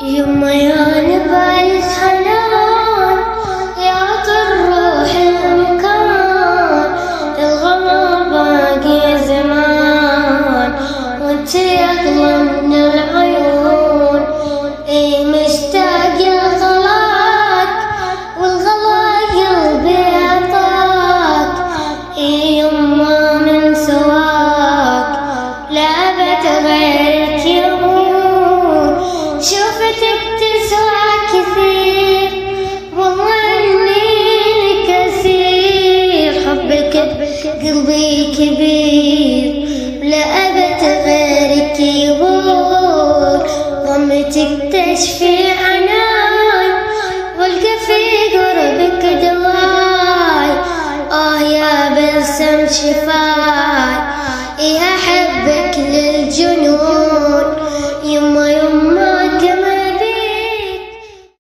يما يا نبع الحنان يا الروح المكان، الغلا باقي زمان وانت اغلى من العيون. مشتاق لغلاك والغلا قلبي عطاك. يما من سواك لا بتغيرك يمون. شوفتك تسوى كثير والله اني كثير. حبك قلبي كبير لا أبت غيرك يبور. ضمتك تشفي عناي والقى في قربك دواي. يا بلسم شفاي يا حبك للجنون. يما